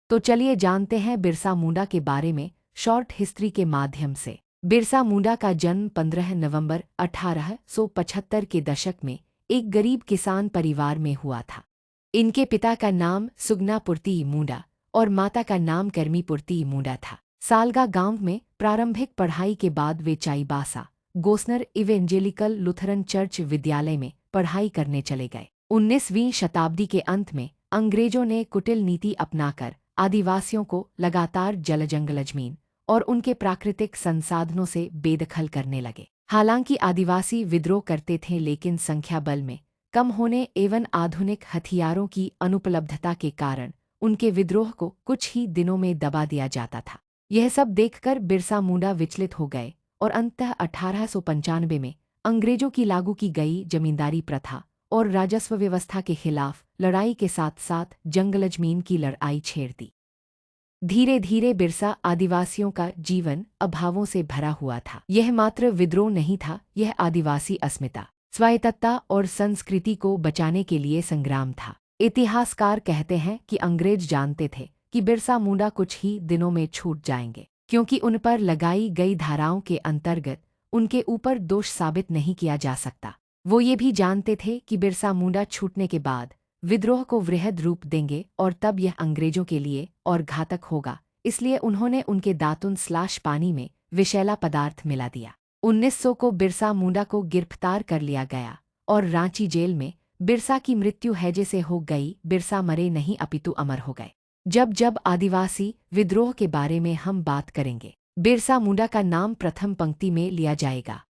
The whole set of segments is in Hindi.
तो चलिए जानते हैं बिरसा मुंडा के बारे में शॉर्ट हिस्ट्री के माध्यम से। बिरसा मुंडा का जन्म 15 नवंबर 1875 के दशक में एक गरीब किसान परिवार में हुआ था। इनके पिता का नाम सुगनापुरती मुंडा और माता का नाम करमीपुरती मुंडा था। सालगा गांव में प्रारंभिक पढ़ाई के बाद वे Chaibasa Gossner evangelical Lutheran church विद्यालय में पढ़ाई करने चले गए। 19वीं शताब्दी के अंत में अंग्रेजों ने कुटिल नीति अपनाकर आदिवासियों को लगातार जलजंगल जमीन और उनके प्राकृतिक संसाधनों से बेदखल करने लगे। हालांकि आदिवासी विद्रोह करते थे, लेकिन संख्या बल में कम होने एवं आधुनिक हथियारों की अनुपलब्धता के कारण उनके विद्रोह को कुछ ही दिनों में दबा दिया जाता था। यह सब देखकर बिरसा मुंडा विचलित हो गए और अंततः 1895 में अंग्रेजों की लागू की गई जमींदारी प्रथा और राजस्व व्यवस्था के खिलाफ लड़ाई के साथ साथ जंगल जमीन की लड़ाई छेड़ दी। धीरे धीरे बिरसा आदिवासियों का जीवन अभावों से भरा हुआ था। यह मात्र विद्रोह नहीं था, यह आदिवासी अस्मिता, स्वायत्तता और संस्कृति को बचाने के लिए संग्राम था। इतिहासकार कहते हैं कि अंग्रेज जानते थे कि बिरसा मुंडा कुछ ही दिनों में छूट जाएंगे, क्योंकि उन पर लगाई गई धाराओं के अंतर्गत उनके ऊपर दोष साबित नहीं किया जा सकता। वो ये भी जानते थे कि बिरसा मुंडा छूटने के बाद विद्रोह को वृहद रूप देंगे और तब यह अंग्रेजों के लिए और घातक होगा, इसलिए उन्होंने उनके दातुन/पानी में विषैला पदार्थ मिला दिया। 1900 को बिरसा मुंडा को गिरफ्तार कर लिया गया और रांची जेल में बिरसा की मृत्यु हैजे से हो गई। बिरसा मरे नहीं अपितु अमर हो गए। जब जब आदिवासी विद्रोह के बारे में हम बात करेंगे, बिरसा मुंडा का नाम प्रथम पंक्ति में लिया जाएगा।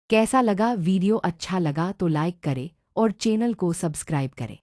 कैसा लगा वीडियो? अच्छा लगा तो लाइक करें और चैनल को सब्सक्राइब करें।